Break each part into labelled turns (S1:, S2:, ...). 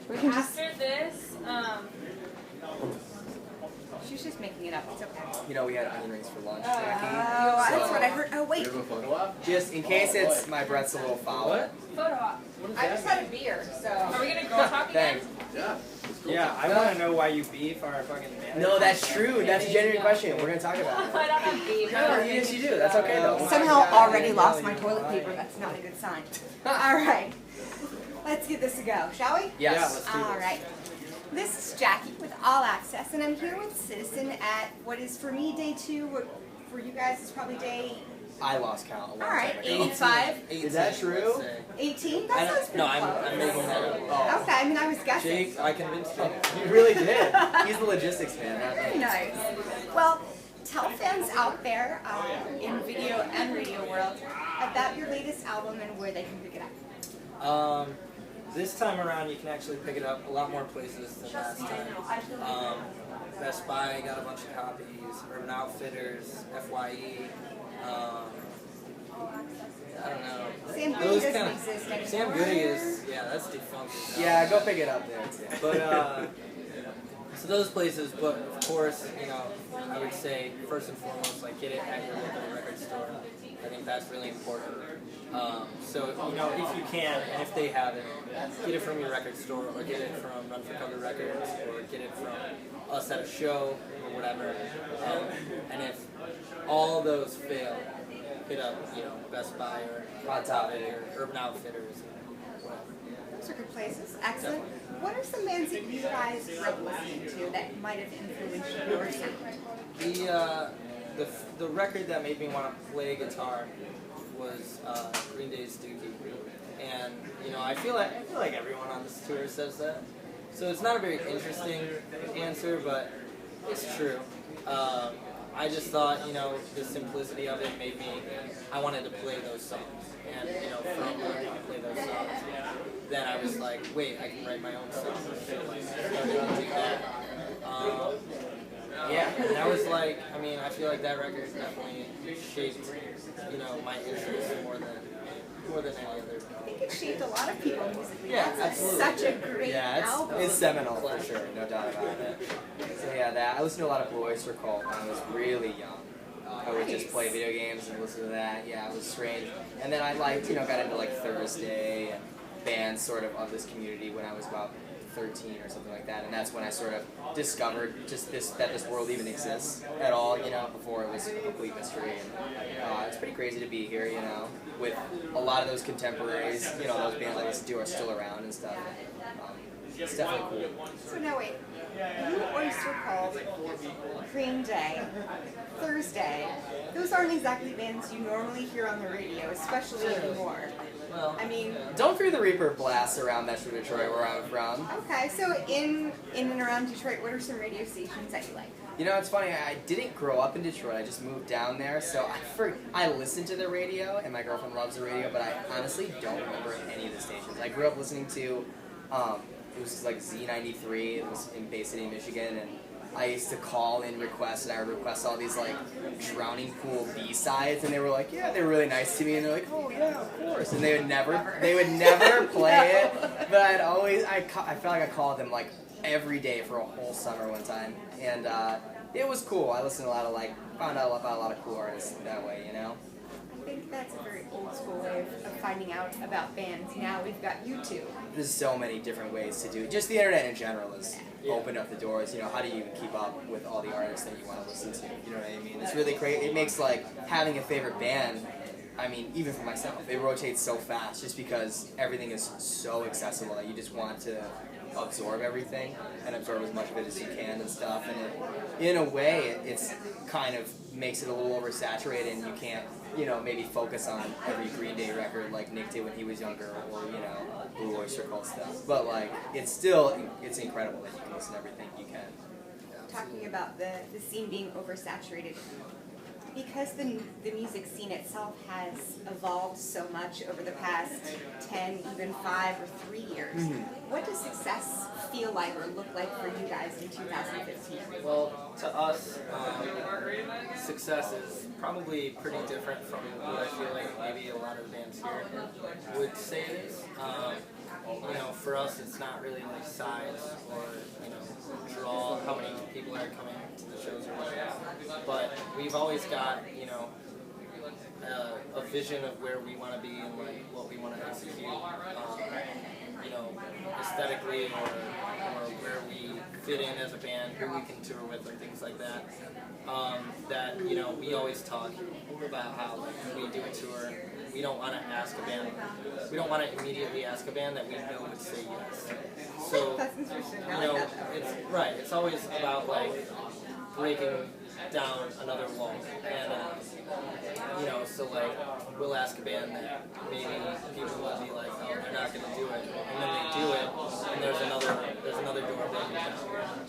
S1: We can just.
S2: After this,
S1: She's just making it up. It's okay.
S3: You know, we had onion rings for lunch,
S1: Oh,
S3: Jackie.
S1: that's what I heard. Oh, wait.
S3: Just in case it's my breath's a little foul.
S2: photo op.
S1: I just had a beer, so.
S2: Are we gonna girl talk again?
S3: Thanks.
S4: Yeah, I want to know why you beef our fucking manager.
S3: No, that's true. That's a genuine question. We're gonna talk about it.
S2: I don't have beef.
S3: No, yes, you do. That's okay though.
S1: Somehow already lost my toilet paper. That's not a good sign. All right. Let's give this a go, shall we?
S3: Yes.
S4: Yeah, let's do
S1: All
S4: this.
S1: right. This is Jackie with All Access, and I'm here with Citizen at what is for me day 2. What for you guys is probably day
S3: I lost count a long
S1: all right,
S3: time ago.
S1: 85,
S3: Is that true?
S1: 18. That sounds pretty
S4: No,
S1: close.
S4: I'm making that up.
S1: Okay, I mean I was guessing.
S4: Jake, I convinced you.
S3: You really did. He's the logistics man. not me.
S1: Very nice. Well, tell fans out there in video and radio world about your latest album and where they can pick it up.
S4: This time around, you can actually pick it up a lot more places than last time. Best Buy got a bunch of copies. Urban Outfitters, FYE. I don't know.
S1: Sam Goody
S4: Those
S1: doesn't
S4: kinda-
S1: exist anymore.
S4: Sam Goody is, yeah, that's defunct. now.
S3: Yeah, go pick it up there too.
S4: But so those places, but of course, you know, I would say first and foremost, like get it at your local record store. I think that's really important. So you know, if you can, and if they have it, get it from your record store, or get it from Run for Cover Records, or get it from us at a show, or whatever. And if all those fail, hit up, you know, Best Buy or
S3: Hot Topic
S4: or Urban Outfitters, or whatever.
S1: Those are good places. Excellent. What are some bands that you guys grew up listening to that might have influenced your sound?
S4: The record that made me want to play guitar was Green Day's Dookie, and you know I feel like everyone on this tour says that, so it's not a very interesting answer, but it's true. I just thought, you know, the simplicity of it made me, I wanted to play those songs, and you know, from learning to play those songs, then I was like, wait, I can write my own songs. So like, I started to do that. Yeah, and that was like, I mean, I feel like that record definitely shaped, you know, my interests more than any other.
S1: I think it shaped a lot of people musically.
S4: Yeah,
S1: That's
S4: absolutely.
S1: such a great
S3: Yeah,
S1: album.
S3: it's seminal for sure, no doubt about it. So yeah, I listened to a lot of Blue Oyster Cult when I was really young. I would just play video games and listen to that. Yeah, it was strange. And then I got into like Thursday and bands sort of this community when I was about 13 or something like that, and that's when I sort of discovered just that this world even exists at all, you know, before it was a complete mystery. And it's pretty crazy to be here, you know, with a lot of those contemporaries, you know, those bands I listen to are still around and stuff. It's definitely cool.
S1: So now wait, Blue Oyster Cult, Green Day, Thursday, those aren't exactly bands you normally hear on the radio, especially anymore.
S4: Well,
S1: I mean,
S3: Don't Fear the Reaper blasts around Metro Detroit where I'm from.
S1: okay, so in and around Detroit, what are some radio stations that you like?
S3: You know, it's funny, I didn't grow up in Detroit, I just moved down there, so I listen to the radio, and my girlfriend loves the radio, but I honestly don't remember any of the stations. I grew up listening to, it was like Z93, it was in Bay City, Michigan, and I used to call in requests, and I would request all these like Drowning Pool B-sides, and they were like, yeah, they were really nice to me, and they're like, oh yeah, of course, and they would never play it, but I felt like I called them like every day for a whole summer one time, and it was cool. I listened to a lot of found out about a lot of cool artists that way, you know.
S1: I think that's a very old school way of finding out about bands. Now we've got YouTube.
S3: There's so many different ways to do it. Just the internet in general has opened up the doors. You know, how do you even keep up with all the artists that you want to listen to? You know what I mean? It's really great. It makes having a favorite band. I mean, even for myself, it rotates so fast just because everything is so accessible that you just want to absorb everything and absorb as much of it as you can and stuff. And in a way, it's kind of makes it a little oversaturated, and you can't, you know, maybe focus on every Green Day record like Nick did when he was younger, or you know, Blue Oyster Cult stuff. But it's incredible that you can listen to everything you can.
S1: Talking about the scene being oversaturated, because the music scene itself has evolved so much over the past 10, even 5 or 3 years, what does success feel like or look like for you guys in 2015?
S4: Well, to us, success is probably pretty different from what I feel like maybe a lot of bands here would say it is. you know, for us, it's not really like size or, you know, draw, how many people are coming to the shows or whatever. But we've always got, you know, a vision of where we want to be and like what we want to execute, you know, aesthetically or where we fit in as a band, who we can tour with and things like that. That, you know, we always talk about how like, when we do a tour, we don't want to ask a band, we don't want to immediately ask a band that we know would say yes. So,
S1: That's interesting.
S4: you
S1: I
S4: know,
S1: like that.
S4: it's right. It's always about like breaking down another wall, and you know, so like we'll ask a band that maybe people will be like, oh, they're not gonna do it, and then they do it, and there's another door broken down.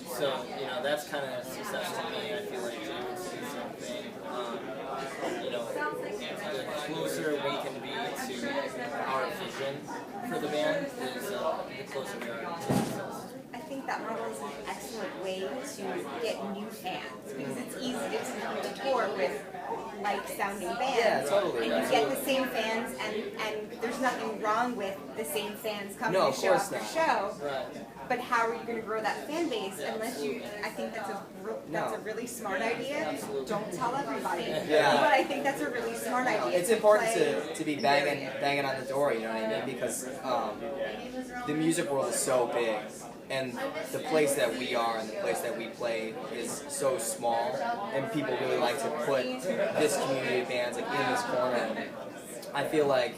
S4: So you know, that's kind of success to me. I feel like Jay would say the same thing. You know, the closer we can be to our vision for the band is the closer we are to success.
S1: I think that model is an excellent way to get new fans because it's easy to tour with like-sounding bands.
S3: Yeah, totally.
S1: And you get the same fans, and there's nothing wrong with the same fans coming
S3: No,
S1: to
S3: of
S1: show
S3: course
S1: after
S3: not.
S1: show.
S4: Right.
S1: But how are you going to grow that fan base
S4: Yeah,
S1: unless you? I think that's a really smart idea.
S4: Absolutely.
S1: Don't tell everybody.
S3: Yeah.
S1: But I think that's a really smart idea.
S3: It's important
S1: play
S3: to be
S1: and
S3: banging on the door, you know what I mean? Because the music world is so big, and the place that we are and the place that we play is so small, and people really like to put this community of bands like in this corner. I feel like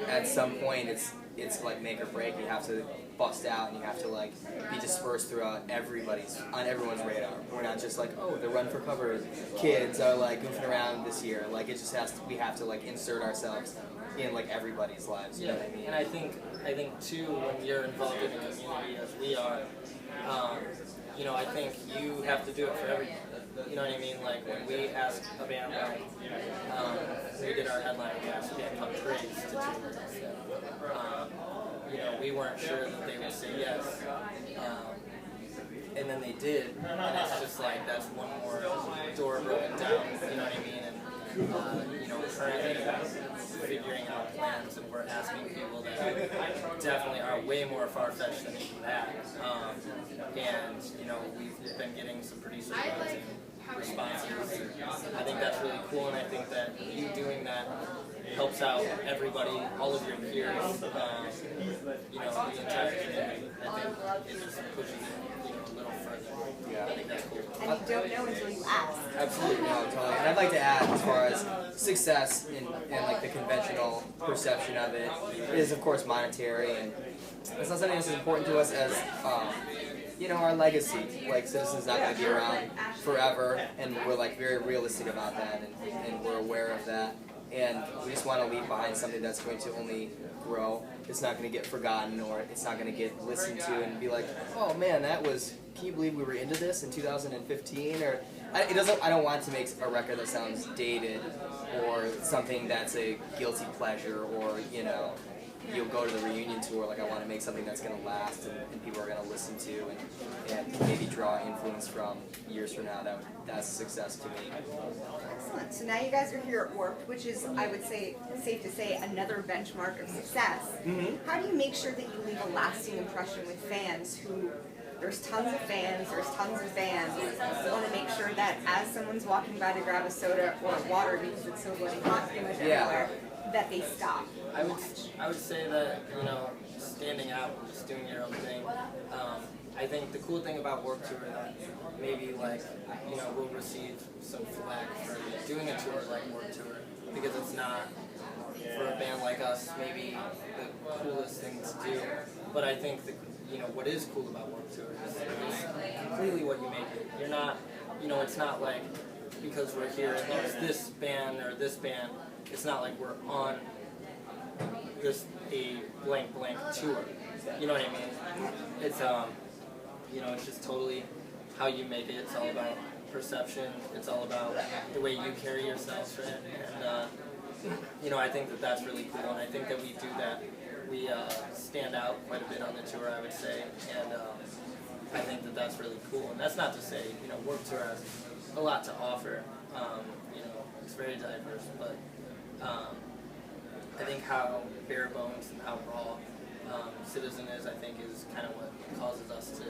S3: at some point it's like make or break. You have to bust out, and you have to like be dispersed throughout everyone's radar. We're not just like, oh, the Run for Cover kids are like goofing around this year. Like it just we have to like insert ourselves in like everybody's lives. You know what I mean?
S4: And I think too, when you're involved in a community as we are, you know, I think you have to do it for everyone. You know what I mean? Like when we asked a band, like, we did our headline, we asked a band called Praise to tour with us. You know, we weren't sure that they would say yes. And then they did, and it's just like that's one more door broken down, you know what I mean? And you know, currently figuring out plans, and we're asking people that definitely are way more far-fetched than even that. And you know, we've been getting some pretty surprising responses. I think that's really cool, and I think that you doing that helps out everybody, all of your peers, you know, the entire community. I think it just pushes it, you know, a little further.
S3: Yeah.
S4: I think that's cool.
S1: And you don't know until you ask.
S3: Absolutely, no, totally. And I'd like to add, as far as success and like the conventional perception of it is, of course, monetary, and it's not something that's as important to us as, you know, our legacy. Like, Citizen's not going to be around forever, and we're like very realistic about that, and we're aware of that. And we just want to leave behind something that's going to only grow. It's not going to get forgotten, or it's not going to get listened to and be like, oh man, can you believe we were into this in 2015? Or I don't want to make a record that sounds dated, or something that's a guilty pleasure, or you know, you'll go to the reunion tour. Like I want to make something that's going to last, and people are going to listen to, and maybe draw influence from years from now. That's a success to me.
S1: Excellent. So now you guys are here at Warped, which is, I would say, safe to say, another benchmark of success.
S3: Mm-hmm.
S1: How do you make sure that you leave a lasting impression with fans who, there's tons of fans, there's tons of fans. You want to make sure that as someone's walking by to grab a soda or water because it's so bloody hot pretty much everywhere, that they stop.
S4: I would say that, you know, standing out and just doing your own thing. I think the cool thing about Warped Tour that maybe like, you know, we'll receive some flack for doing a tour like Warped Tour because it's not, for a band like us, maybe the coolest thing to do. But I think you know, what is cool about Warped Tour is completely what you make it. You're not, you know, it's not like because we're here and there's this band or this band, it's not like we're on a blank tour. You know what I mean? It's you know, it's just totally how you make it. It's all about perception. It's all about the way you carry yourself, right? And you know, I think that that's really cool, and I think that we do that. We stand out quite a bit on the tour, I would say, and I think that that's really cool. And that's not to say, you know, Warped Tour has a lot to offer. You know, it's very diverse, but I think how bare bones and how raw Citizen is, I think, is kind of what causes us to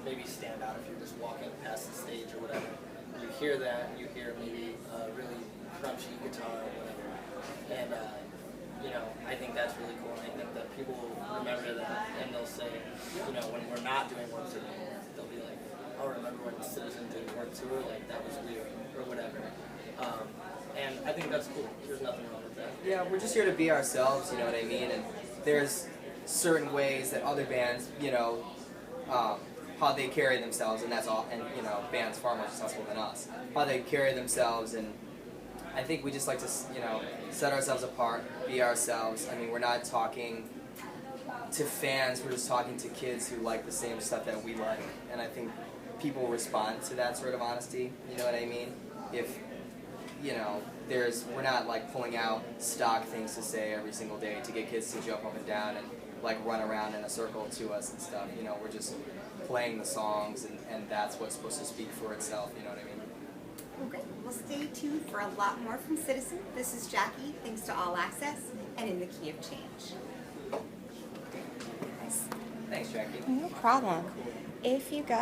S4: maybe stand out if you're just walking past the stage or whatever. You hear that, you hear maybe a really crunchy guitar or whatever, and you know, I think that's really cool, and I think that people will remember that, and they'll say, you know, when we're not doing Warped Tour, they'll be like, oh, remember when Citizen did Warped Tour? Like, that was weird, or whatever. And I think that's cool. There's nothing wrong with that.
S3: Yeah, we're just here to be ourselves, you know what I mean? And there's certain ways that other bands, you know, how they carry themselves, and that's all, and, you know, bands far more successful than us, how they carry themselves, and I think we just like to, you know, set ourselves apart, be ourselves. I mean, we're not talking to fans, we're just talking to kids who like the same stuff that we like, and I think people respond to that sort of honesty, you know what I mean? If, you know, we're not like pulling out stock things to say every single day to get kids to jump up and down and like run around in a circle to us and stuff, you know, we're just playing the songs, and that's what's supposed to speak for itself, you know what I mean?
S1: Well, great. Well, stay tuned for a lot more from Citizen. This is Jackie, thanks to All Access, and In the Key of Change.
S3: Thanks, Jackie.
S1: No problem. If you guys